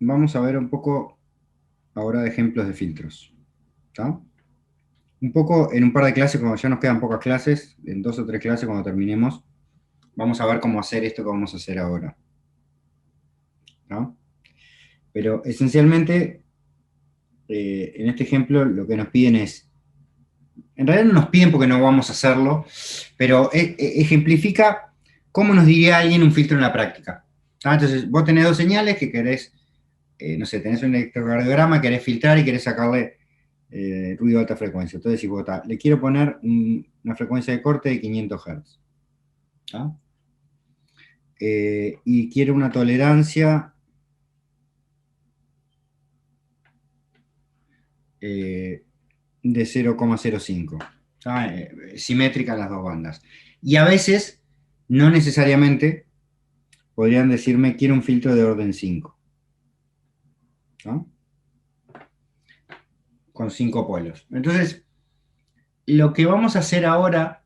vamos a ver un poco ahora de ejemplos de filtros. ¿Está? Un poco en un par de clases, cuando ya nos quedan pocas clases, en 2 o 3 clases cuando terminemos, vamos a ver cómo hacer esto que vamos a hacer ahora. ¿Está? Pero esencialmente, en este ejemplo lo que nos piden es, en realidad no nos piden porque no vamos a hacerlo, pero ejemplifica cómo nos diría alguien un filtro en la práctica. ¿Está? Entonces, vos tenés dos señales que querés, no sé, tenés un electrocardiograma, querés filtrar y querés sacarle ruido de alta frecuencia. Entonces decís, vos, le quiero poner una frecuencia de corte de 500 Hz. ¿Está? Y quiero una tolerancia de 0,05, simétrica en las dos bandas. Y a veces, no necesariamente, podrían decirme, quiero un filtro de orden 5, ¿no? Con 5 polos. Entonces, lo que vamos a hacer ahora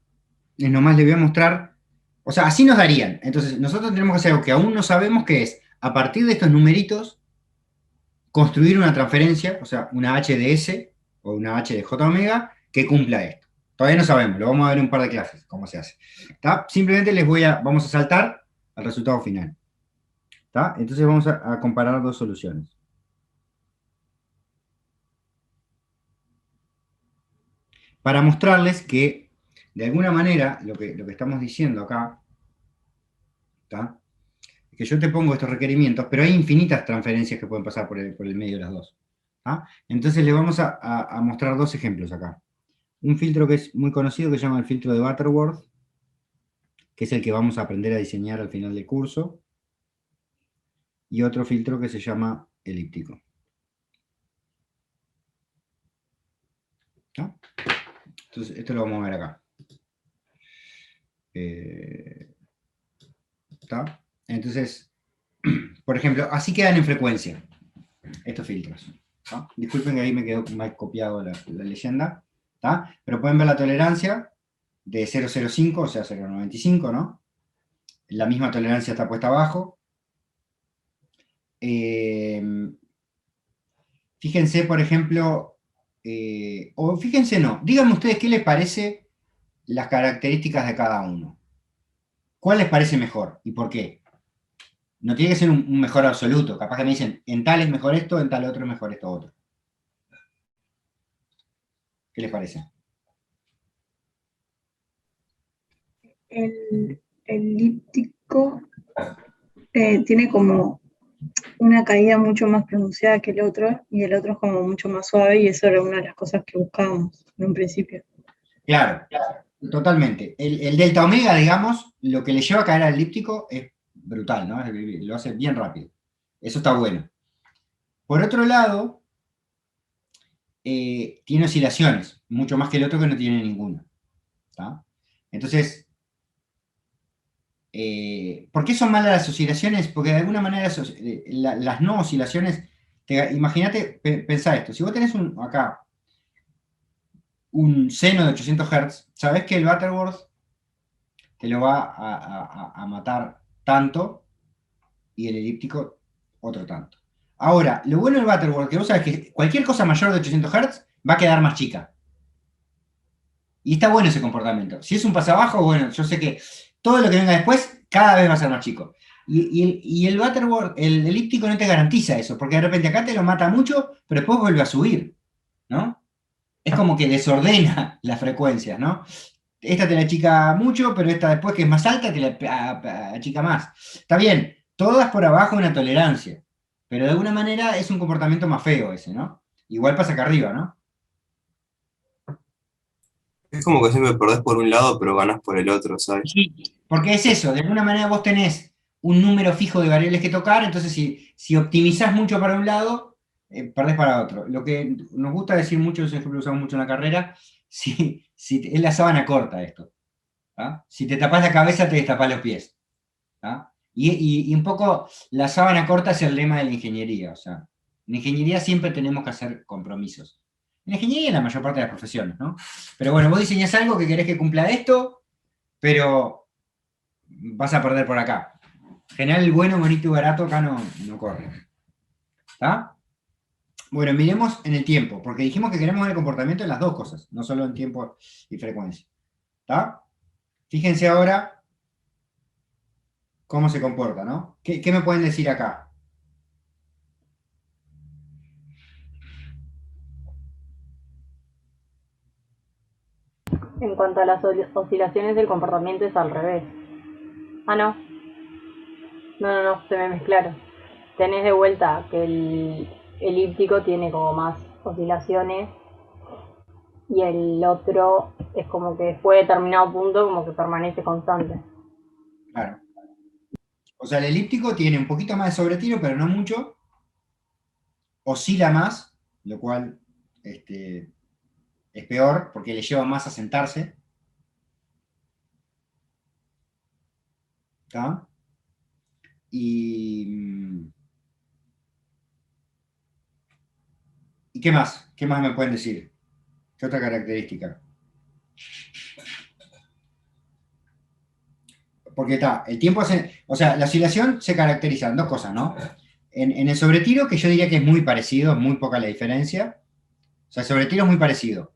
es nomás le voy a mostrar, o sea, así nos darían. Entonces, nosotros tenemos que hacer algo que aún no sabemos, que es, a partir de estos numeritos, construir una transferencia, o sea, una HDS o una HDJ omega que cumpla esto. Todavía no sabemos, lo vamos a ver en un par de clases, cómo se hace. ¿Está? Simplemente vamos a saltar al resultado final. ¿Está? Entonces vamos a comparar dos soluciones. Para mostrarles que, de alguna manera, lo que estamos diciendo acá, ¿está? Que yo te pongo estos requerimientos, pero hay infinitas transferencias que pueden pasar por el medio de las dos. ¿Ah? Entonces les vamos a mostrar dos ejemplos acá. Un filtro que es muy conocido que se llama el filtro de Butterworth, que es el que vamos a aprender a diseñar al final del curso, y otro filtro que se llama elíptico. ¿Ah? Entonces, esto lo vamos a ver acá. ¿Está? Entonces, por ejemplo, así quedan en frecuencia estos filtros. ¿Ah? Disculpen que ahí me quedó mal copiado la leyenda. ¿Está? Pero pueden ver la tolerancia de 0,05, o sea, 0,95, ¿no? La misma tolerancia está puesta abajo. Fíjense, por ejemplo, o fíjense no, díganme ustedes qué les parece las características de cada uno. ¿Cuál les parece mejor y por qué? No tiene que ser un mejor absoluto, capaz que me dicen, en tal es mejor esto, en tal otro es mejor esto otro. ¿Qué les parece? El elíptico tiene como una caída mucho más pronunciada que el otro, y el otro es como mucho más suave, y eso era una de las cosas que buscábamos en un principio. Claro, totalmente. El delta omega, digamos, lo que le lleva a caer al elíptico es brutal, ¿no? Lo hace bien rápido. Eso está bueno. Por otro lado, tiene oscilaciones, mucho más que el otro que no tiene ninguna. ¿Tá? Entonces, ¿por qué son malas las oscilaciones? Porque de alguna manera las no oscilaciones, imagínate, pensá esto, si vos tenés acá un seno de 800 Hz, sabés que el Butterworth te lo va a matar tanto y el elíptico otro tanto. Ahora, lo bueno del Butterworth, que vos sabés que cualquier cosa mayor de 800 Hz va a quedar más chica. Y está bueno ese comportamiento. Si es un pasabajo, bueno, yo sé que todo lo que venga después cada vez va a ser más chico. Y el Butterworth, el elíptico no te garantiza eso, porque de repente acá te lo mata mucho, pero después vuelve a subir, ¿no? Es como que desordena las frecuencias, ¿no? Esta te la achica mucho, pero esta después que es más alta te la achica más. Está bien, todas por abajo de una tolerancia, pero de alguna manera es un comportamiento más feo ese, ¿no? Igual pasa acá arriba, ¿no? Es como que siempre perdés por un lado, pero ganás por el otro, ¿sabes? Sí, porque es eso, de alguna manera vos tenés un número fijo de variables que tocar, entonces si optimizás mucho para un lado, perdés para otro. Lo que nos gusta decir mucho, ese ejemplo lo usamos mucho en la carrera, es la sábana corta esto. ¿Ah? Si te tapás la cabeza, te destapás los pies. ¿Ah? Y un poco la sábana corta es el lema de la ingeniería. O sea, en ingeniería siempre tenemos que hacer compromisos. En ingeniería en la mayor parte de las profesiones, ¿no? Pero bueno, vos diseñás algo que querés que cumpla esto, pero vas a perder por acá. En general, el bueno, bonito y barato acá no corre. ¿Está? Bueno, miremos en el tiempo, porque dijimos que queremos ver el comportamiento en las dos cosas, no solo en tiempo y frecuencia. ¿Está? Fíjense ahora cómo se comporta, ¿no? ¿Qué me pueden decir acá? En cuanto a las oscilaciones, el comportamiento es al revés. Ah, no. No, se me mezclaron. Tenés de vuelta que el elíptico tiene como más oscilaciones y el otro es como que después de determinado punto como que permanece constante. Claro. O sea, el elíptico tiene un poquito más de sobretiro, pero no mucho. Oscila más, lo cual es peor, porque le lleva más a sentarse. ¿Está? ¿Y qué más? ¿Qué más me pueden decir? ¿Qué otra característica? Porque está, el tiempo o sea, la oscilación se caracteriza en dos cosas, ¿no? En el sobretiro, que yo diría que es muy parecido, muy poca la diferencia. O sea, el sobretiro es muy parecido.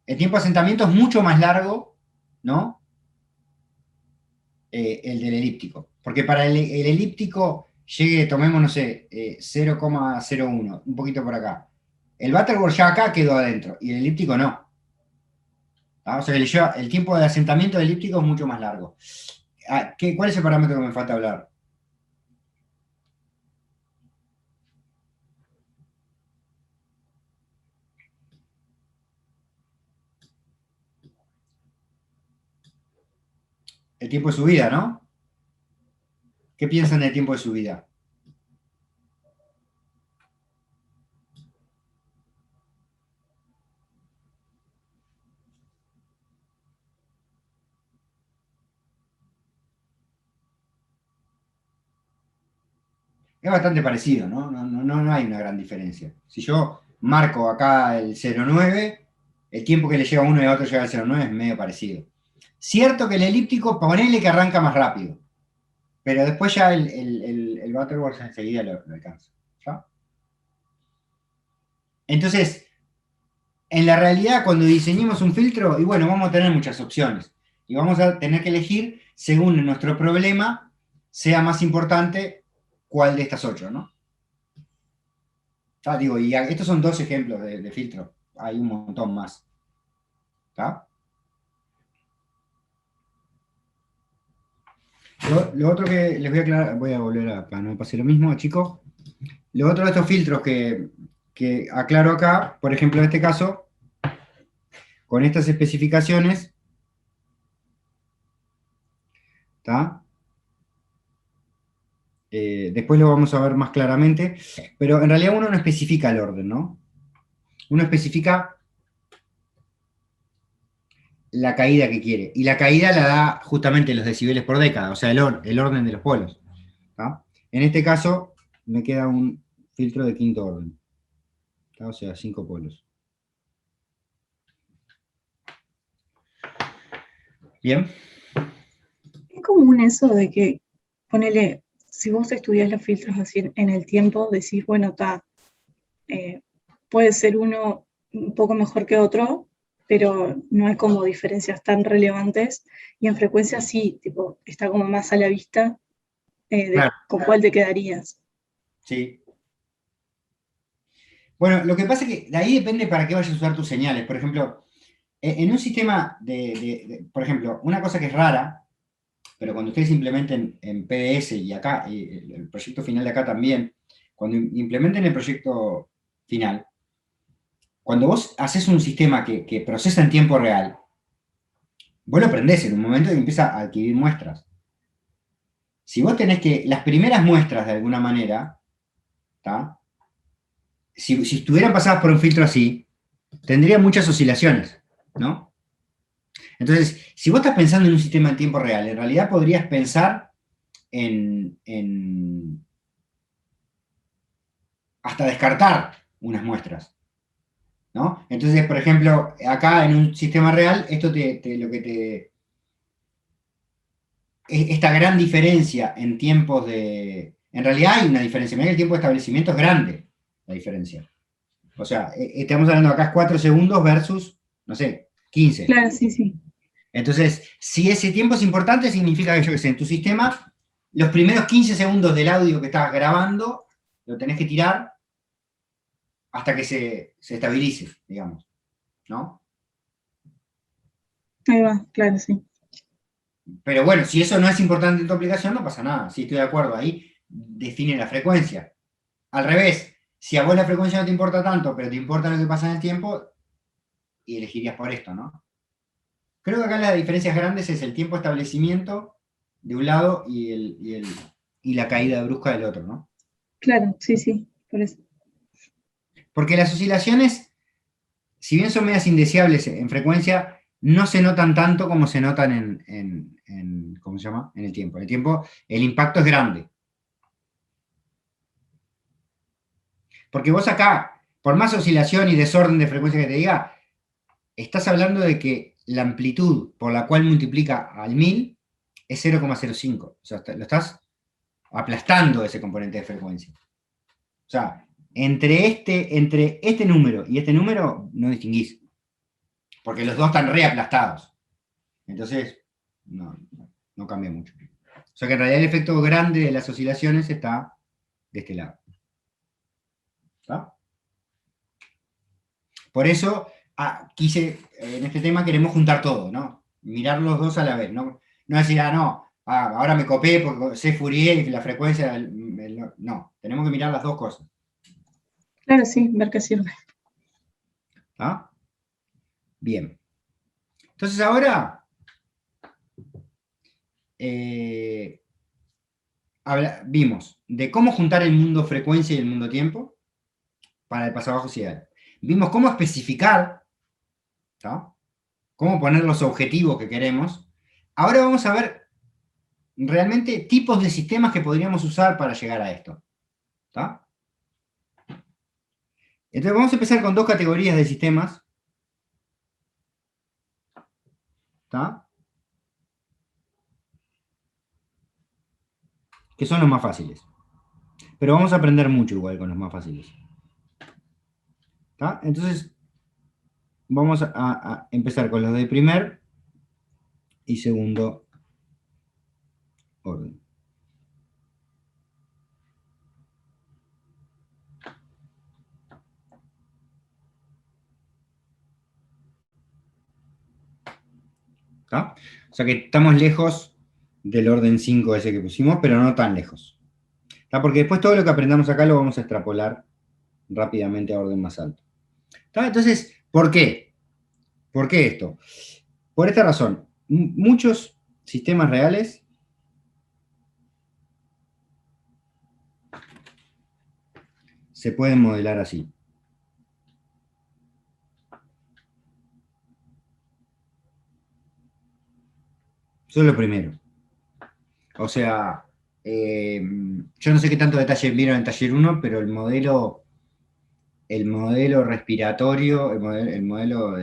El tiempo de asentamiento es mucho más largo, ¿no? El del elíptico. Porque para el elíptico llegue, tomemos, no sé, 0,01, un poquito por acá. El Butterworth ya acá quedó adentro, y el elíptico no. ¿Ah? O sea que el tiempo de asentamiento del elíptico es mucho más largo. ¿Cuál es el parámetro que me falta hablar? El tiempo de subida, ¿no? ¿Qué piensan del tiempo de subida? Es bastante parecido, ¿no? No hay una gran diferencia. Si yo marco acá el 0,9, el tiempo que le lleva a uno y a otro llegar al 0,9 es medio parecido. Cierto que el elíptico, ponele que arranca más rápido, pero después ya el Butterworth enseguida lo alcanza. ¿Ya? Entonces, en la realidad, cuando diseñemos un filtro, y bueno, vamos a tener muchas opciones, y vamos a tener que elegir, según nuestro problema, sea más importante cuál de estas 8, ¿no? Digo, y estos son 2 ejemplos de filtro, hay un montón más. ¿Está? Lo otro que les voy a aclarar, voy a volver a, para no me pase lo mismo, chicos. Lo otro de estos filtros que aclaro acá, por ejemplo, en este caso, con estas especificaciones, ¿está? Después lo vamos a ver más claramente, pero en realidad uno no especifica el orden, ¿no? Uno especifica la caída que quiere, y la caída la da justamente los decibeles por década, o sea, el orden de los polos. ¿Está? En este caso, me queda un filtro de quinto orden, ¿está? O sea, 5 polos. ¿Bien? Es común eso de que, ponele, si vos estudias los filtros así en el tiempo, decís, bueno, puede ser uno un poco mejor que otro, pero no hay como diferencias tan relevantes, y en frecuencia sí, tipo, está como más a la vista Claro, con cuál te quedarías. sí. Bueno, lo que pasa es que de ahí depende para qué vayas a usar tus señales. Por ejemplo, en un sistema por ejemplo, una cosa que es rara, pero cuando ustedes implementen en PDS y acá, y el proyecto final de acá también, cuando implementen el proyecto final, cuando vos haces un sistema que procesa en tiempo real, vos lo prendés en un momento y empieza a adquirir muestras. Si vos tenés que, las primeras muestras de alguna manera, ¿tá? Si estuvieran pasadas por un filtro así, tendría muchas oscilaciones, ¿no? Entonces, si vos estás pensando en un sistema en tiempo real, en realidad podrías pensar hasta descartar unas muestras, ¿no? Entonces, por ejemplo, acá en un sistema real, esto esta gran diferencia en tiempos de... En realidad hay una diferencia, mirá que el tiempo de establecimiento es grande, la diferencia. O sea, estamos hablando acá 4 segundos versus, no sé, 15. Claro, sí, sí. Entonces, si ese tiempo es importante, significa que, yo qué sé, en tu sistema, los primeros 15 segundos del audio que estás grabando, lo tenés que tirar hasta que se estabilice, digamos, ¿no? Ahí va, claro, sí. Pero bueno, si eso no es importante en tu aplicación, no pasa nada. Sí, estoy de acuerdo, ahí define la frecuencia. Al revés, si a vos la frecuencia no te importa tanto, pero te importa lo que pasa en el tiempo, y elegirías por esto, ¿no? Creo que acá las diferencias grandes es el tiempo de establecimiento de un lado y la caída brusca del otro, ¿no? Claro, sí, sí, por eso. Porque las oscilaciones, si bien son medias indeseables en frecuencia, no se notan tanto como se notan ¿cómo se llama? En el tiempo. En el tiempo el impacto es grande. Porque vos acá, por más oscilación y desorden de frecuencia que te diga, estás hablando de que la amplitud por la cual multiplica al 1000 es 0,05. O sea, lo estás aplastando ese componente de frecuencia. O sea, entre este número y este número no distinguís. Porque los dos están reaplastados. Entonces, no cambia mucho. O sea que en realidad el efecto grande de las oscilaciones está de este lado. ¿Está? Por eso, en este tema queremos juntar todo, ¿no? Mirar los dos a la vez, ¿no? No decir, ahora me copé porque sé Fourier y la frecuencia... No, tenemos que mirar las dos cosas. Claro, sí, ver qué sirve. ¿Ah? Bien. Entonces ahora vimos de cómo juntar el mundo frecuencia y el mundo tiempo para el pasabajo sideral. Vimos cómo especificar, ¿tá? Cómo poner los objetivos que queremos. Ahora vamos a ver realmente tipos de sistemas que podríamos usar para llegar a esto. ¿Tá? Entonces vamos a empezar con dos categorías de sistemas. ¿Tá? Que son los más fáciles. Pero vamos a aprender mucho igual con los más fáciles. ¿Tá? Entonces, vamos a empezar con los de primer y segundo orden. ¿Tá? O sea que estamos lejos del orden 5 ese que pusimos, pero no tan lejos. ¿Tá? Porque después todo lo que aprendamos acá lo vamos a extrapolar rápidamente a orden más alto. ¿Tá? Entonces, ¿por qué? ¿Por qué esto? Por esta razón, muchos sistemas reales se pueden modelar así. Eso es lo primero. O sea, yo no sé qué tanto detalle vieron en taller 1, pero el modelo respiratorio, el modelo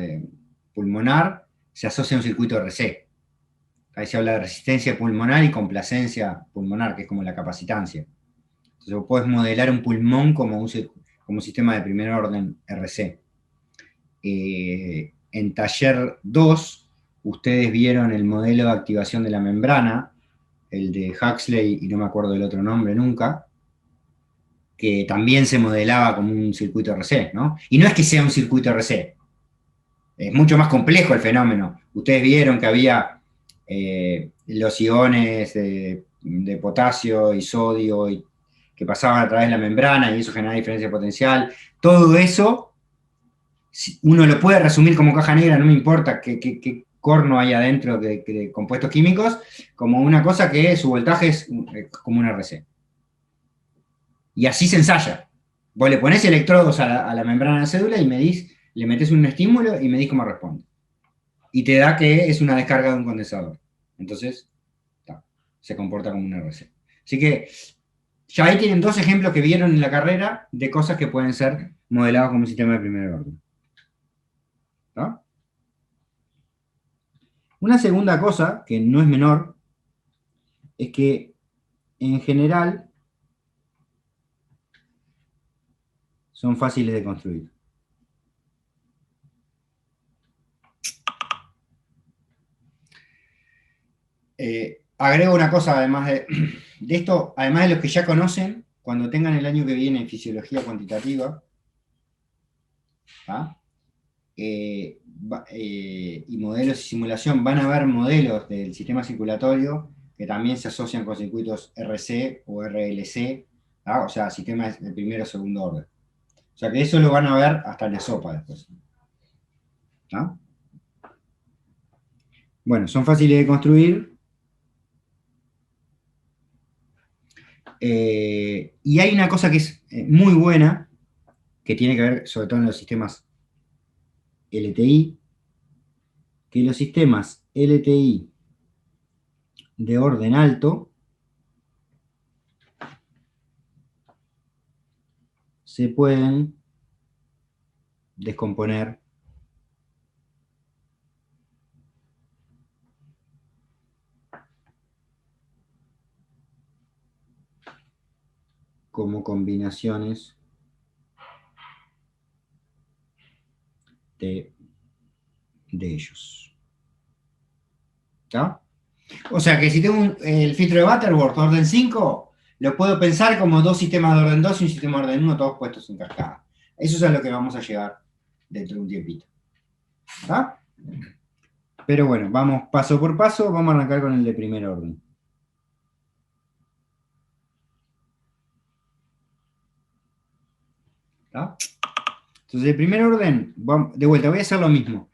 pulmonar, se asocia a un circuito RC. Ahí se habla de resistencia pulmonar y complacencia pulmonar, que es como la capacitancia. Entonces vos podés modelar un pulmón como un sistema de primer orden RC. En taller 2, ustedes vieron el modelo de activación de la membrana, el de Huxley, y no me acuerdo del otro nombre nunca, que también se modelaba como un circuito RC, ¿no? Y no es que sea un circuito RC, es mucho más complejo el fenómeno. Ustedes vieron que había los iones de potasio y sodio que pasaban a través de la membrana y eso generaba diferencia potencial. Todo eso, uno lo puede resumir como caja negra, no me importa qué corno hay adentro de compuestos químicos, como una cosa que su voltaje es como un RC. Y así se ensaya. Vos le ponés electrodos a la membrana de la cédula y le metés un estímulo y medís cómo responde. Y te da que es una descarga de un condensador. Entonces, se comporta como un RC. Así que, ya ahí tienen dos ejemplos que vieron en la carrera de cosas que pueden ser modeladas como un sistema de primer orden. ¿Tá? Una segunda cosa, que no es menor, es que en general son fáciles de construir. Agrego una cosa, además de esto, además de los que ya conocen, cuando tengan el año que viene en fisiología cuantitativa, ¿ah? Y modelos y simulación, van a haber modelos del sistema circulatorio que también se asocian con circuitos RC o RLC, ¿ah? O sea, sistemas de primero o segundo orden. O sea que eso lo van a ver hasta en la sopa después. ¿Ah? Bueno, son fáciles de construir. Y hay una cosa que es muy buena, que tiene que ver sobre todo en los sistemas LTI, que los sistemas LTI de orden alto se pueden descomponer como combinaciones de ellos. ¿Está? O sea que si tengo el filtro de Butterworth orden 5, lo puedo pensar como dos sistemas de orden 2 y un sistema de orden 1, todos puestos en cascada. Eso es a lo que vamos a llegar dentro de un tiempito. ¿Está? Pero bueno, vamos paso por paso, vamos a arrancar con el de primer orden. ¿Está? Entonces, de primer orden, de vuelta, voy a hacer lo mismo.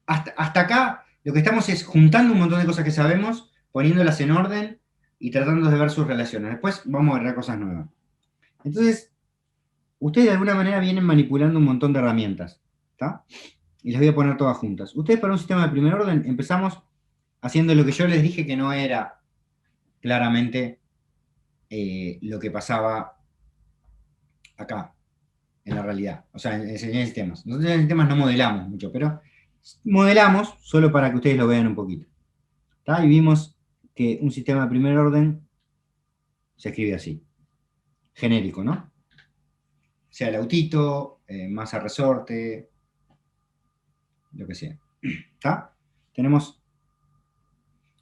Hasta acá, lo que estamos es juntando un montón de cosas que sabemos, poniéndolas en orden y tratando de ver sus relaciones. Después vamos a agregar cosas nuevas. Entonces, ustedes de alguna manera vienen manipulando un montón de herramientas, ¿está? Y las voy a poner todas juntas. Ustedes para un sistema de primer orden empezamos haciendo lo que yo les dije que no era claramente lo que pasaba acá, en la realidad. O sea, en sistemas. Nosotros en sistemas no modelamos mucho, pero modelamos solo para que ustedes lo vean un poquito. ¿Está? Y vimos que un sistema de primer orden se escribe así. Genérico, ¿no? O sea, el autito, masa resorte, lo que sea. ¿Está? Tenemos...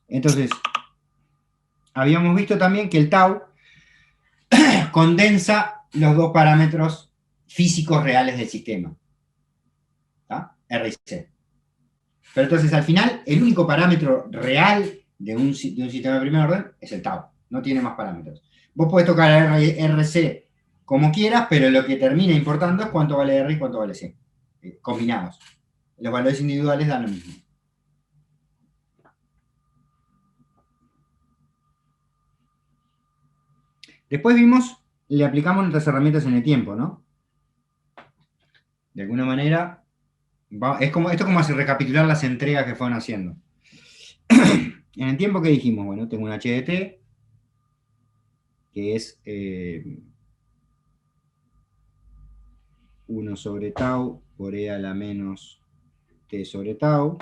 Entonces, habíamos visto también que el tau condensa los dos parámetros físicos reales del sistema. ¿Está? R y C. Pero entonces, al final, el único parámetro real de un sistema de primer orden es el tau. No tiene más parámetros. Vos podés tocar RC como quieras, pero lo que termina importando es cuánto vale R y cuánto vale C. Combinados. Los valores individuales dan lo mismo. Después vimos, le aplicamos nuestras herramientas en el tiempo, ¿no? De alguna manera, esto es como hacer recapitular las entregas que fueron haciendo. En el tiempo que dijimos, bueno, tengo un HDT, que es 1 sobre tau por E a la menos T sobre tau.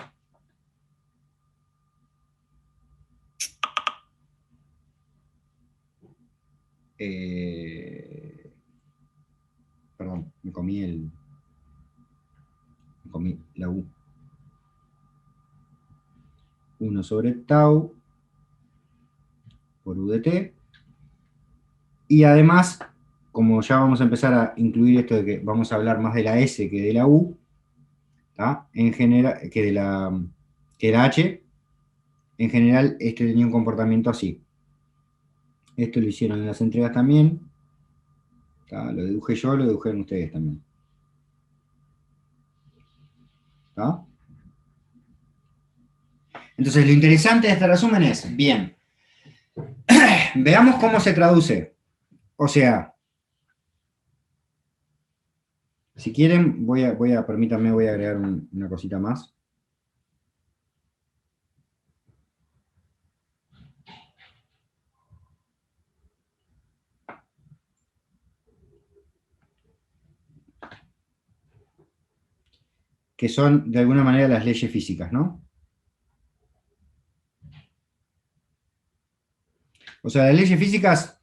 Perdón, me comí la U. 1 sobre tau por U de T. Y además, como ya vamos a empezar a incluir esto de que vamos a hablar más de la S que de la U, ¿tá? En general, que de la H, en general este tenía un comportamiento así. Esto lo hicieron en las entregas también. ¿Tá? Lo deduje yo, lo dedujeron ustedes también. ¿Tá? Entonces, lo interesante de este resumen es, bien, veamos cómo se traduce. O sea, si quieren, permítanme, voy a agregar una cosita más. Que son, de alguna manera, las leyes físicas, ¿no? O sea, las leyes físicas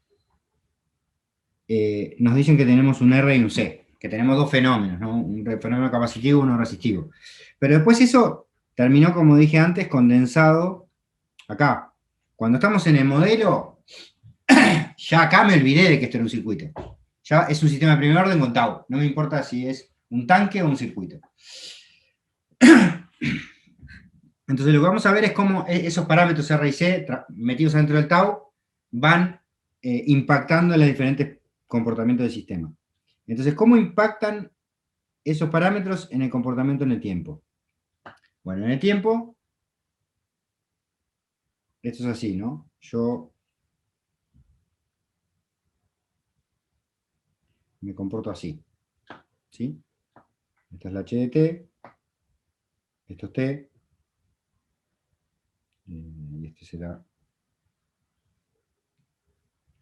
nos dicen que tenemos un R y un C, que tenemos dos fenómenos, ¿no? Un fenómeno capacitivo y uno resistivo. Pero después eso terminó, como dije antes, condensado acá. Cuando estamos en el modelo, ya acá me olvidé de que esto era un circuito. Ya es un sistema de primer orden con tau. No me importa si es un tanque o un circuito. Entonces lo que vamos a ver es cómo esos parámetros R y C metidos dentro del tau van impactando en los diferentes comportamientos del sistema. Entonces, ¿cómo impactan esos parámetros en el comportamiento en el tiempo? Bueno, en el tiempo, esto es así, ¿no? Yo me comporto así, ¿sí? Esta es la h de t, esto es t, y este será,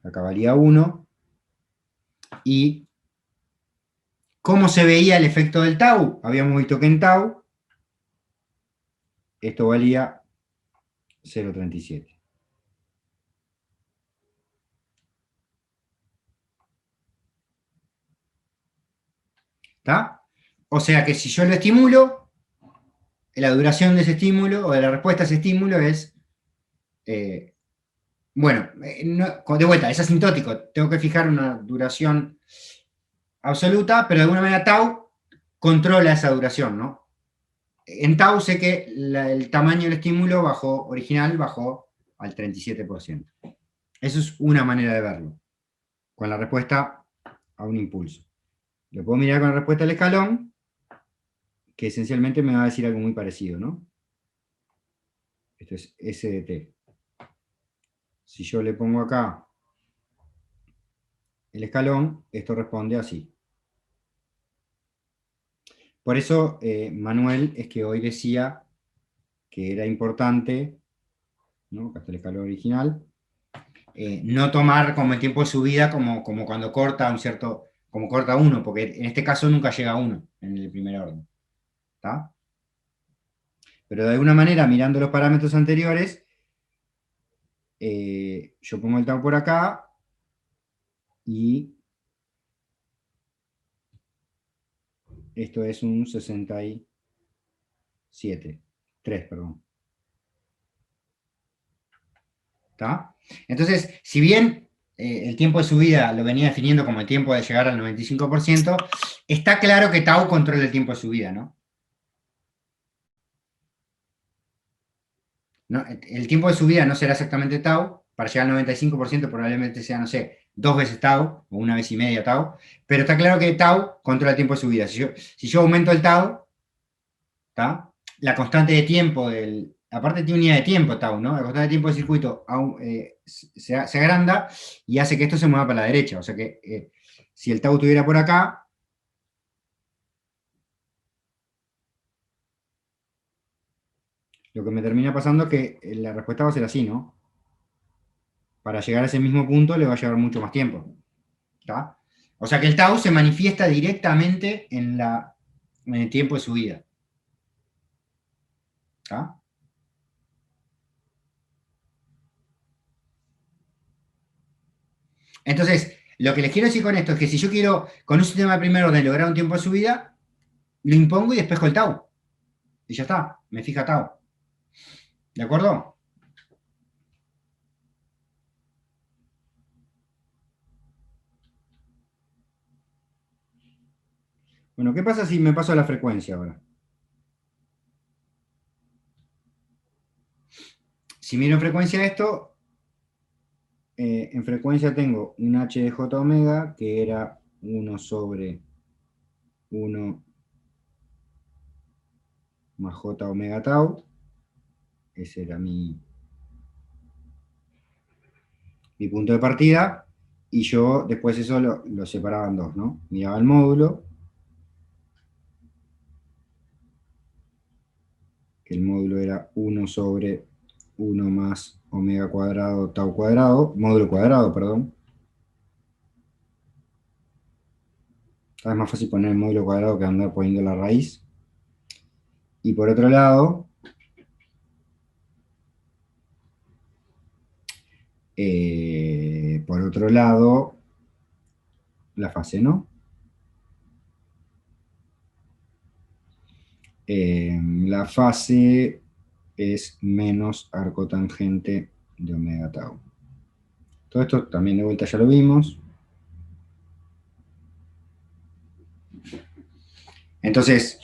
acá valía 1, y ¿cómo se veía el efecto del tau? Habíamos visto que en tau esto valía 0,37. ¿Está? O sea que si yo lo estimulo, la duración de ese estímulo, o de la respuesta a ese estímulo es, bueno, de vuelta, es asintótico, tengo que fijar una duración absoluta, pero de alguna manera tau controla esa duración, ¿no? En tau sé que el tamaño del estímulo original bajó al 37%. Eso es una manera de verlo, con la respuesta a un impulso. Lo puedo mirar con la respuesta al escalón, que esencialmente me va a decir algo muy parecido, ¿no? Esto es S de t. Si yo le pongo acá el escalón, esto responde así. Por eso, Manuel, es que hoy decía que era importante, ¿no? Acá está el escalón original, no tomar como el tiempo de subida como cuando corta un cierto, como corta uno, porque en este caso nunca llega a uno en el primer orden. ¿Está? Pero de alguna manera, mirando los parámetros anteriores, yo pongo el tau por acá y esto es un 67, 3, perdón. ¿Está? Entonces, si bien el tiempo de subida lo venía definiendo como el tiempo de llegar al 95%, está claro que tau controla el tiempo de subida, ¿no? No, el tiempo de subida no será exactamente tau, para llegar al 95% probablemente sea, no sé, 2 veces tau, o 1,5 veces tau, pero está claro que tau controla el tiempo de subida. Si yo aumento el tau, ¿tá? La constante de tiempo aparte tiene unidad de tiempo tau, ¿no? La constante de tiempo del circuito se agranda y hace que esto se mueva para la derecha. O sea que si el tau estuviera por acá, lo que me termina pasando es que la respuesta va a ser así, ¿no? Para llegar a ese mismo punto le va a llevar mucho más tiempo. ¿Tá? O sea que el tau se manifiesta directamente en el tiempo de subida. ¿Tá? Entonces, lo que les quiero decir con esto es que si yo quiero, con un sistema de primer orden, lograr un tiempo de subida, lo impongo y despejo el tau. Y ya está, me fija tau. ¿De acuerdo? Bueno, ¿qué pasa si me paso a la frecuencia ahora? Si miro en frecuencia esto, en frecuencia tengo un h de j omega, que era 1 sobre 1 más j omega tau. Ese era mi punto de partida. Y yo después eso lo separaba en dos, ¿no? Miraba el módulo, que el módulo era 1 sobre 1 más omega cuadrado tau cuadrado, módulo cuadrado, perdón. Es más fácil poner el módulo cuadrado que andar poniendo la raíz. Y por otro lado, la fase, ¿no? La fase es menos arco tangente de omega tau. Todo esto también de vuelta ya lo vimos. Entonces,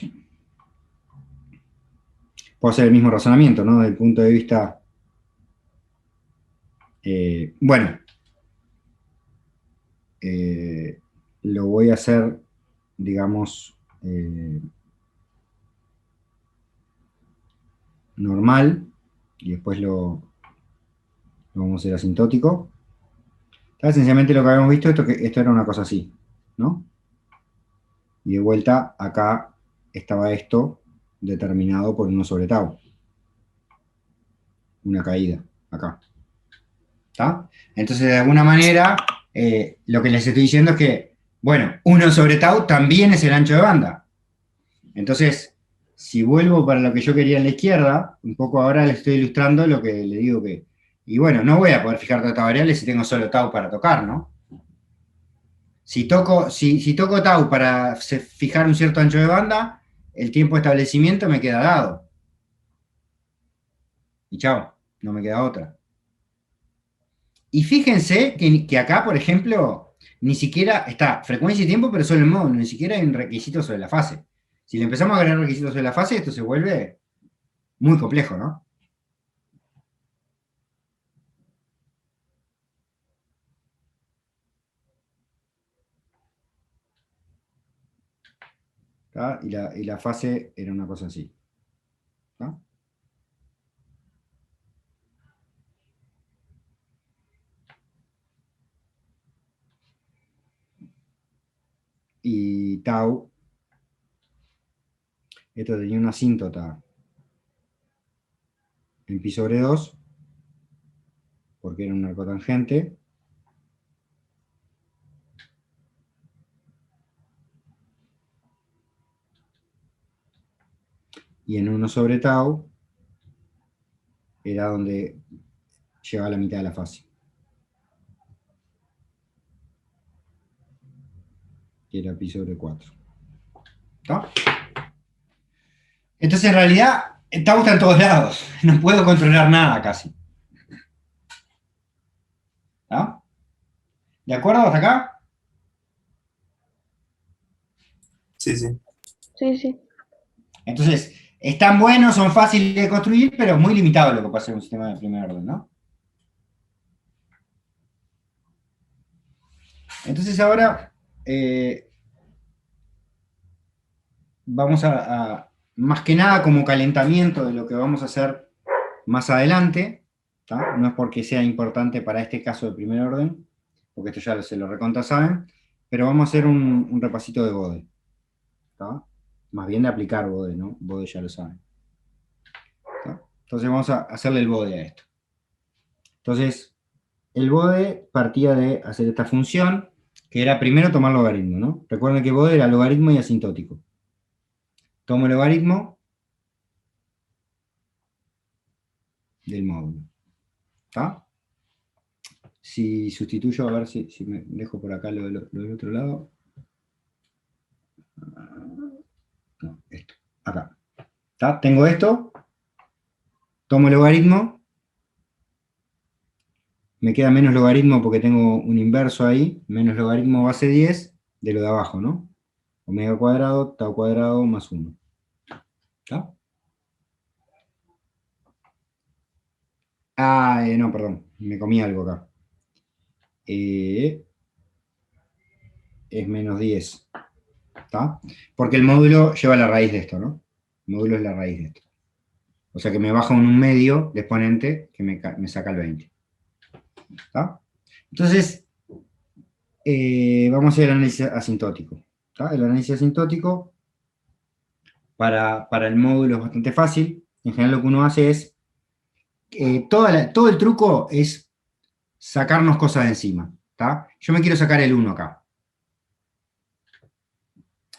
puedo hacer el mismo razonamiento, ¿no? Desde el punto de vista... bueno. Lo voy a hacer, digamos, normal, y después lo vamos a hacer asintótico. Esencialmente lo que habíamos visto, esto era una cosa así, ¿no? Y de vuelta, acá estaba esto determinado por 1 sobre tau. Una caída, acá. ¿Está? Entonces, de alguna manera, lo que les estoy diciendo es que, bueno, 1 sobre tau también es el ancho de banda. Entonces, si vuelvo para lo que yo quería en la izquierda, un poco ahora les estoy ilustrando lo que le digo que... Y bueno, no voy a poder fijar tantas variables si tengo solo tau para tocar, ¿no? Si toco tau para fijar un cierto ancho de banda, el tiempo de establecimiento me queda dado. Y chao, no me queda otra. Y fíjense que acá, por ejemplo, ni siquiera está frecuencia y tiempo, pero solo el módulo, ni siquiera hay un requisito sobre la fase. Si le empezamos a agregar requisitos sobre la fase, esto se vuelve muy complejo, ¿no? ¿Tá? Y la fase era una cosa así. ¿Tá? Y tau, esto tenía una asíntota en pi sobre 2, porque era un arcotangente. Y en 1 sobre tau era donde llevaba la mitad de la fase. Que era pi sobre 4. ¿Está? Entonces, en realidad, tau está en todos lados. No puedo controlar nada casi. ¿Está? ¿De acuerdo hasta acá? Sí, sí. Sí, sí. Entonces, están buenos, son fáciles de construir, pero es muy limitado lo que puede hacer un sistema de primer orden, ¿no? Entonces ahora vamos más que nada como calentamiento de lo que vamos a hacer más adelante, ¿tá? No es porque sea importante para este caso de primer orden, porque esto ya se lo recontra saben, pero vamos a hacer un repasito de Bode, ¿tá? Más bien de aplicar Bode, ¿no? Bode ya lo saben. ¿Tá? Entonces vamos a hacerle el Bode a esto. Entonces, el Bode partía de hacer esta función, que era primero tomar logaritmo, ¿no? Recuerden que Bode era logaritmo y asintótico. Tomo el logaritmo del módulo. ¿Está? Si sustituyo, a ver si me dejo por acá lo del otro lado. No, esto. Acá. ¿Está? Tengo esto. Tomo el logaritmo. Me queda menos logaritmo porque tengo un inverso ahí. Menos logaritmo base 10 de lo de abajo, ¿no? Omega cuadrado, tau cuadrado más 1. ¿Está? No, perdón. Me comí algo acá. Es menos 10. ¿Está? Porque el módulo lleva la raíz de esto, ¿no? El módulo es la raíz de esto. O sea que me baja un medio de exponente que me saca el 20. ¿Está? Entonces, vamos a hacer el análisis asintótico. ¿Está? El análisis asintótico para el módulo es bastante fácil. En general lo que uno hace es, todo el truco es sacarnos cosas de encima. ¿Está? Yo me quiero sacar el 1 acá.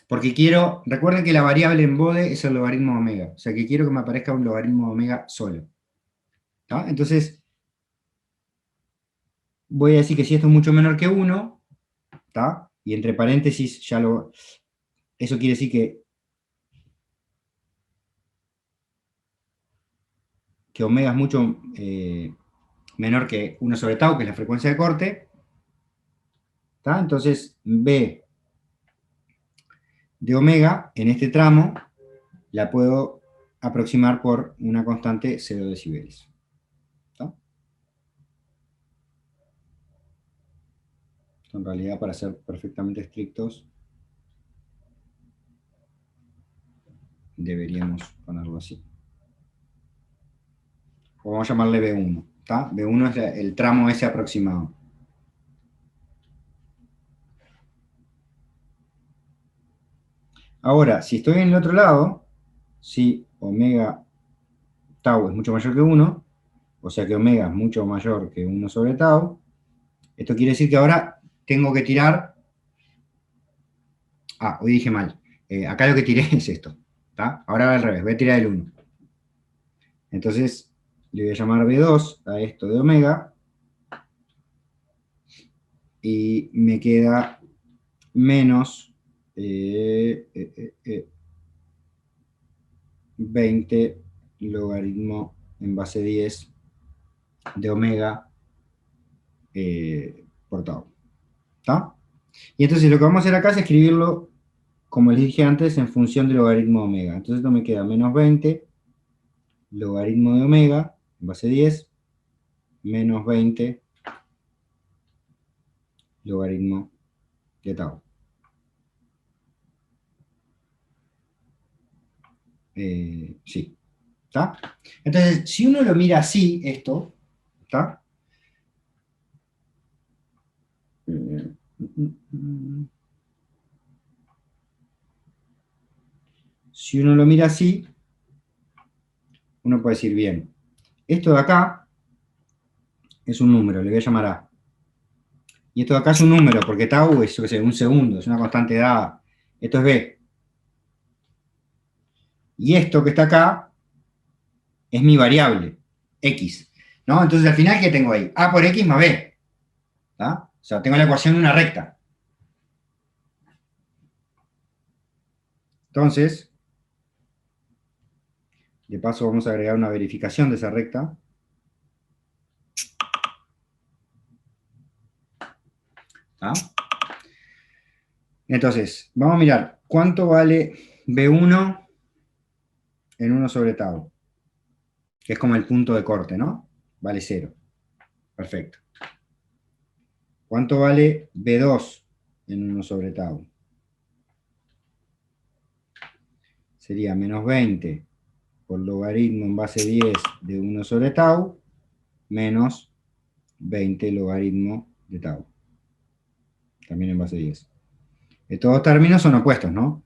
Porque recuerden que la variable en Bode es el logaritmo de omega, o sea que quiero que me aparezca un logaritmo de omega solo. ¿Está? Entonces, voy a decir que si esto es mucho menor que 1, ¿está? y entre paréntesis ya lo... Eso quiere decir que omega es mucho menor que 1 sobre tau, que es la frecuencia de corte. ¿Tá? Entonces, B de omega, en este tramo, la puedo aproximar por una constante 0 decibeles. ¿Tá? En realidad, para ser perfectamente estrictos, deberíamos ponerlo así. O vamos a llamarle B1. ¿Tá? B1 es el tramo ese aproximado. Ahora, si estoy en el otro lado, si omega tau es mucho mayor que 1, o sea que omega es mucho mayor que 1 sobre tau, esto quiere decir que ahora tengo que tirar... Ah, hoy dije mal. Acá lo que tiré es esto. ¿Tá? Ahora va al revés, voy a tirar el 1. Entonces, le voy a llamar B2 a esto de omega, y me queda menos 20 logaritmo en base 10 de omega por tau. ¿Tá? Y entonces lo que vamos a hacer acá es escribirlo, como les dije antes, en función del logaritmo de omega. Entonces esto me queda menos 20 logaritmo de omega en base 10 menos 20 logaritmo de tau. Sí. ¿Tá? Entonces, si uno lo mira así, esto, ¿tá? Si uno lo mira así, uno puede decir, bien, esto de acá es un número, le voy a llamar A. Y esto de acá es un número, porque tau es, yo qué sé, un segundo, es una constante dada. Esto es B. Y esto que está acá es mi variable, X. ¿No? Entonces al final, ¿qué tengo ahí? A por X más B. ¿Tá? O sea, tengo la ecuación de una recta. Entonces, de paso vamos a agregar una verificación de esa recta. ¿Tá? Entonces, vamos a mirar cuánto vale B1 en 1 sobre tau, que es como el punto de corte, ¿no? Vale 0. Perfecto. ¿Cuánto vale B2 en 1 sobre tau? Sería menos 20 por logaritmo en base 10 de 1 sobre tau, menos 20 logaritmo de tau. También en base 10. Estos dos términos son opuestos, ¿no?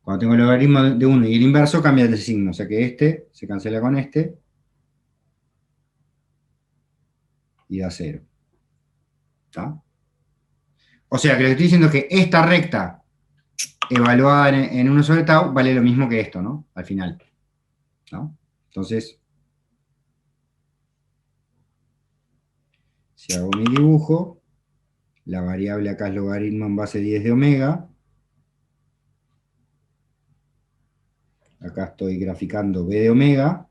Cuando tengo el logaritmo de 1 y el inverso, cambia el signo. O sea que este se cancela con este y da 0. ¿Tá? O sea que lo que estoy diciendo es que esta recta evaluada en 1 sobre tau vale lo mismo que esto, ¿no? Al final. ¿No? Entonces, si hago mi dibujo, la variable acá es logaritmo en base 10 de omega. Acá estoy graficando B de omega.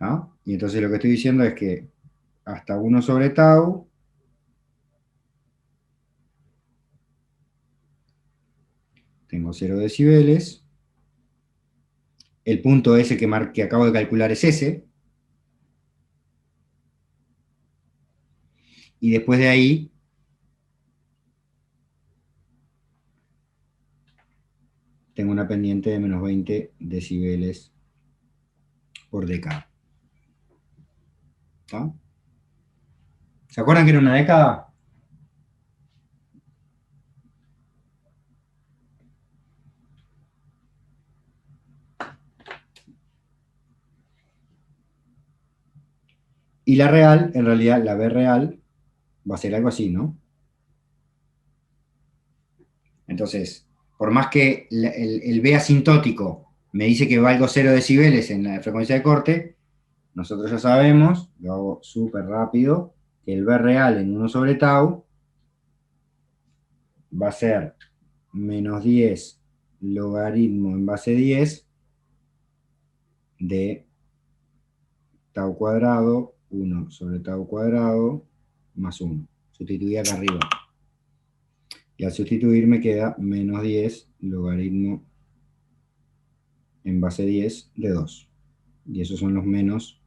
¿Ah? Y entonces lo que estoy diciendo es que hasta 1 sobre tau tengo 0 decibeles. El punto ese que acabo de calcular es ese. Y después de ahí tengo una pendiente de menos 20 decibeles por década. ¿Tá? ¿Se acuerdan que era una década? Y la real, en realidad, la B real va a ser algo así, ¿no? Entonces, por más que el B asintótico me dice que valgo 0 decibeles en la frecuencia de corte, nosotros ya sabemos, lo hago súper rápido, que el B real en 1 sobre tau va a ser menos 10 logaritmo en base 10 de tau cuadrado, 1 sobre tau cuadrado, más 1. Sustituí acá arriba. Y al sustituir me queda menos 10 logaritmo en base 10 de 2. Y esos son los menos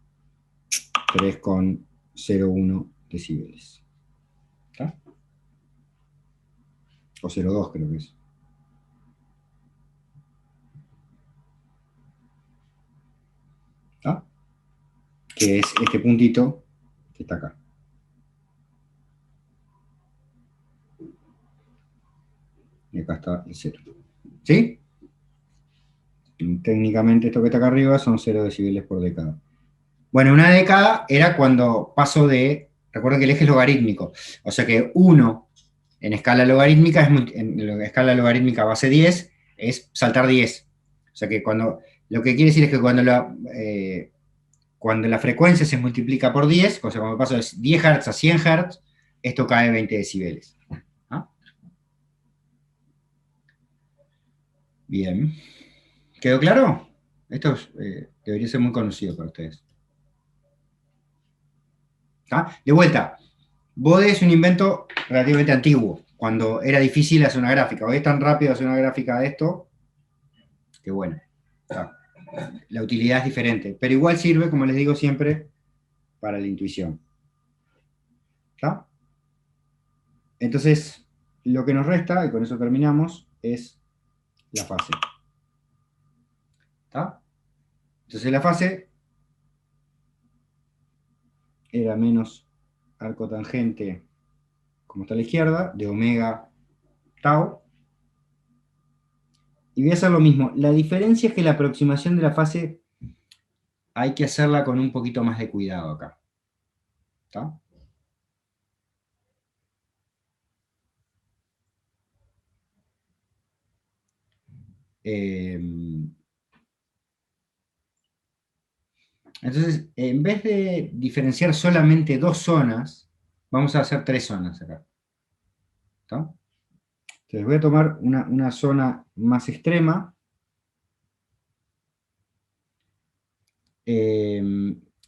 3,01 decibeles. ¿Está? O 0,2 creo que es. ¿Está? Que es este puntito que está acá. Y acá está el 0. ¿Sí? Técnicamente esto que está acá arriba son 0 decibeles por década. Bueno, una década era cuando paso de... Recuerden que el eje es logarítmico. O sea que 1 en escala logarítmica, en escala logarítmica base 10, es saltar 10. O sea que lo que quiere decir es que cuando la frecuencia se multiplica por 10, o sea, cuando paso de 10 Hz a 100 Hz, esto cae 20 decibeles. ¿Ah? Bien. ¿Quedó claro? Esto debería ser muy conocido para ustedes. ¿Ah? De vuelta, Bode es un invento relativamente antiguo, cuando era difícil hacer una gráfica. Hoy es tan rápido hacer una gráfica de esto, que bueno, ¿está? La utilidad es diferente, pero igual sirve, como les digo siempre, para la intuición. ¿Está? Entonces, lo que nos resta, y con eso terminamos, es la fase. ¿Está? Entonces la fase era menos arco tangente, como está a la izquierda, de omega tau. Y voy a hacer lo mismo. La diferencia es que la aproximación de la fase hay que hacerla con un poquito más de cuidado acá. ¿Está? Entonces, en vez de diferenciar solamente dos zonas, vamos a hacer tres zonas acá. ¿Está? Entonces voy a tomar una zona más extrema,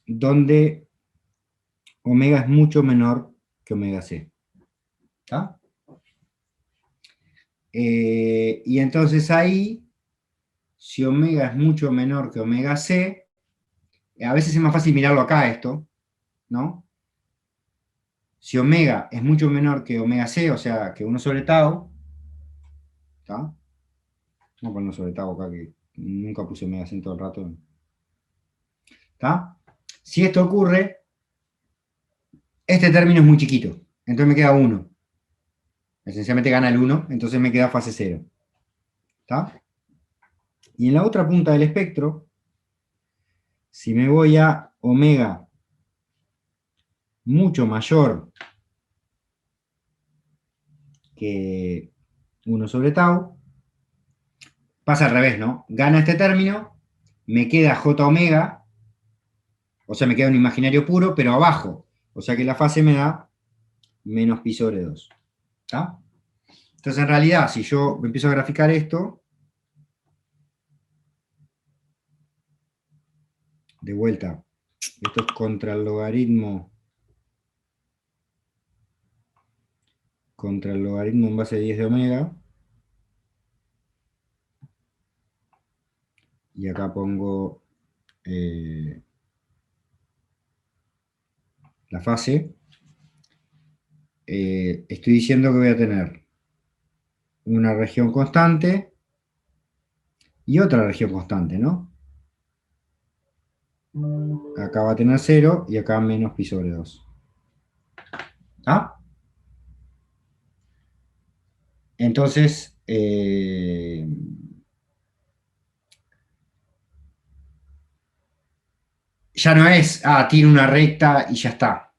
donde omega es mucho menor que omega C. ¿Está? Y entonces ahí, si omega es mucho menor que omega C, a veces es más fácil mirarlo acá esto, ¿no? Si omega es mucho menor que omega C, o sea, que 1 sobre tau, ¿está? Vamos a poner 1 sobre tau acá, que nunca puse omega C en todo el rato. ¿Está? Si esto ocurre, este término es muy chiquito, entonces me queda 1. Esencialmente gana el 1, entonces me queda fase 0. ¿Está? Y en la otra punta del espectro, si me voy a omega mucho mayor que 1 sobre tau, pasa al revés, ¿no? Gana este término, me queda j omega, o sea, me queda un imaginario puro, pero abajo. O sea que la fase me da menos pi sobre 2. ¿Está? Entonces, en realidad, si yo empiezo a graficar esto, de vuelta, esto es contra el logaritmo en base 10 de omega. Y acá pongo la fase. Estoy diciendo que voy a tener una región constante y otra región constante, ¿no? Acá va a tener 0 y acá menos pi sobre 2. ¿Ah? Entonces, ya no es, tiene una recta y ya está.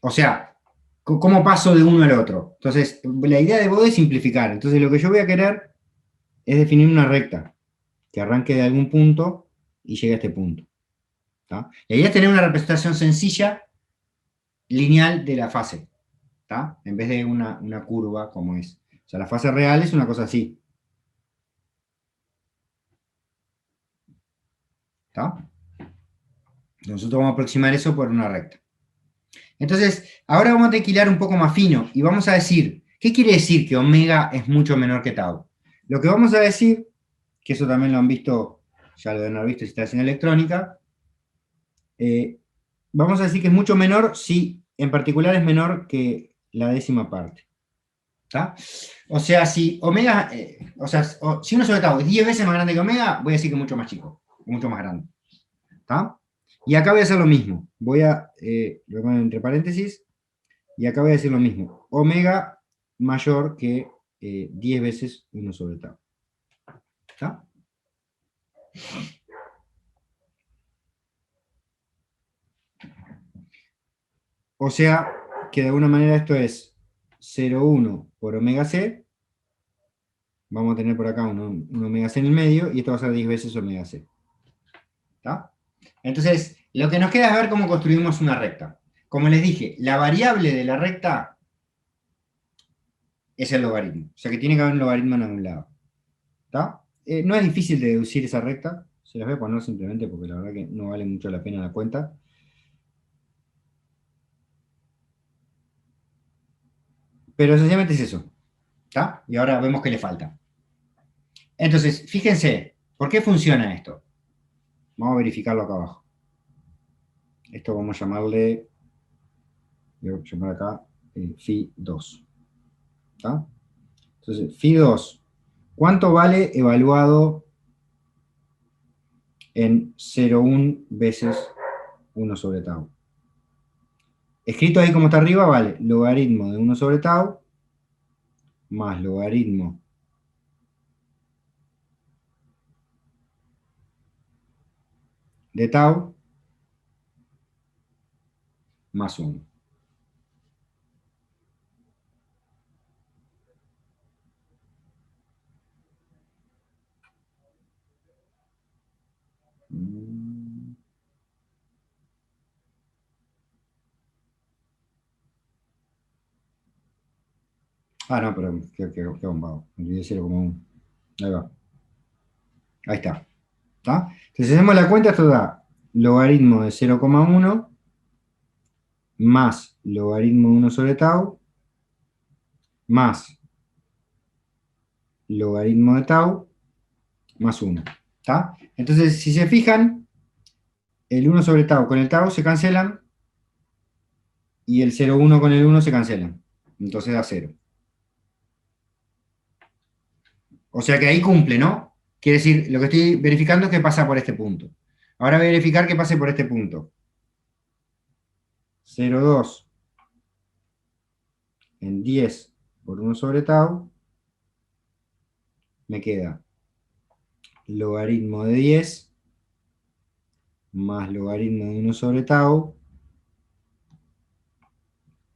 O sea, ¿cómo paso de uno al otro? Entonces, la idea de Bode es simplificar. Entonces, lo que yo voy a querer es definir una recta que arranque de algún punto y llegue a este punto. ¿Tá? La idea es tener una representación sencilla, lineal de la fase, ¿tá? En vez de una curva como es. O sea, la fase real es una cosa así. ¿Está? Nosotros vamos a aproximar eso por una recta. Entonces, ahora vamos a tequilar un poco más fino y vamos a decir, ¿qué quiere decir que omega es mucho menor que tau? Lo que vamos a decir, que eso también lo han visto, ya lo deben haber visto si estás en electrónica, vamos a decir que es mucho menor si en particular es menor que la décima parte. ¿Está? O sea, si omega, si 1 sobre tau es 10 veces más grande que omega, voy a decir que es mucho más chico, mucho más grande. ¿Está? Y acá voy a hacer lo mismo. Lo voy a poner entre paréntesis, y acá voy a decir lo mismo. Omega mayor que 10 veces 1 sobre tau. ¿Está? O sea, que de alguna manera esto es 0,1 por omega c. Vamos a tener por acá un omega c en el medio, y esto va a ser 10 veces omega c. ¿Está? Entonces, lo que nos queda es ver cómo construimos una recta. Como les dije, la variable de la recta es el logaritmo. O sea que tiene que haber un logaritmo en algún lado. ¿Está? No es difícil de deducir esa recta. Se las voy a poner simplemente porque la verdad que no vale mucho la pena la cuenta. Pero sencillamente es eso. ¿Está? Y ahora vemos qué le falta. Entonces, fíjense, ¿por qué funciona esto? Vamos a verificarlo acá abajo. Esto vamos a llamarle, voy a llamar acá phi 2. ¿Está? Entonces, phi 2, ¿cuánto vale evaluado en 0,1 veces 1 sobre tau? Escrito ahí como está arriba, vale logaritmo de 1 sobre tau más logaritmo de tau más 1. Ah, no, pero qué bombado. Me olvidé 0,1. Ahí va. Ahí está. ¿Está? Entonces hacemos la cuenta, esto da logaritmo de 0,1 más logaritmo de 1 sobre tau más logaritmo de tau más 1. ¿Está? Entonces, si se fijan, el 1 sobre tau con el tau se cancelan y el 0,1 con el 1 se cancelan. Entonces da 0. O sea que ahí cumple, ¿no? Quiere decir, lo que estoy verificando es que pasa por este punto. Ahora voy a verificar que pase por este punto. 0,2 en 10 por 1 sobre tau. Me queda logaritmo de 10 más logaritmo de 1 sobre tau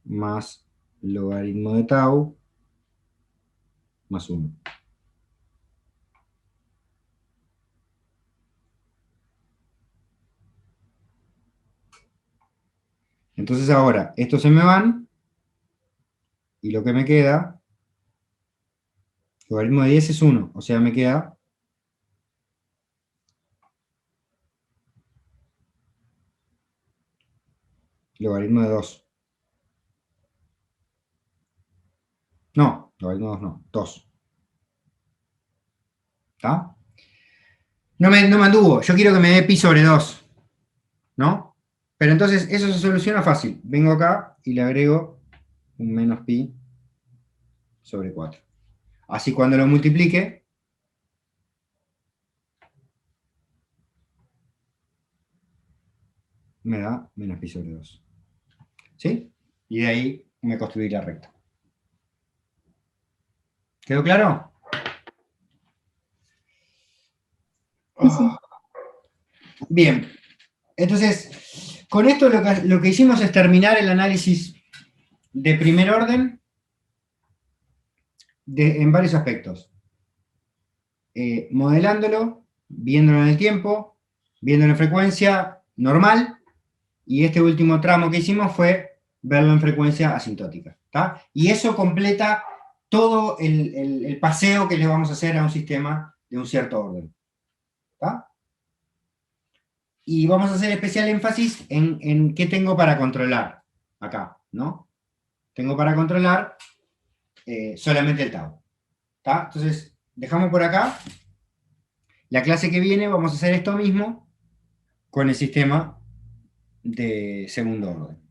más logaritmo de tau más 1. Entonces ahora, estos se me van, y lo que me queda, logaritmo de 10 es 1, o sea, me queda logaritmo de 2. No, logaritmo de 2 no, 2. ¿Está? No me anduvo, yo quiero que me dé pi sobre 2, ¿no? Pero entonces eso se soluciona fácil. Vengo acá y le agrego un menos pi sobre 4. Así cuando lo multiplique, me da menos pi sobre 2. ¿Sí? Y de ahí me construí la recta. ¿Quedó claro? Sí. Bien. Entonces, con esto lo que hicimos es terminar el análisis de primer orden en varios aspectos. Modelándolo, viéndolo en el tiempo, viéndolo en frecuencia normal, y este último tramo que hicimos fue verlo en frecuencia asintótica. ¿Tá? Y eso completa todo el paseo que le vamos a hacer a un sistema de un cierto orden. ¿Está? Y vamos a hacer especial énfasis en qué tengo para controlar acá, ¿no? Tengo para controlar solamente el tau. ¿Está? Entonces, dejamos por acá. La clase que viene vamos a hacer esto mismo con el sistema de segundo orden.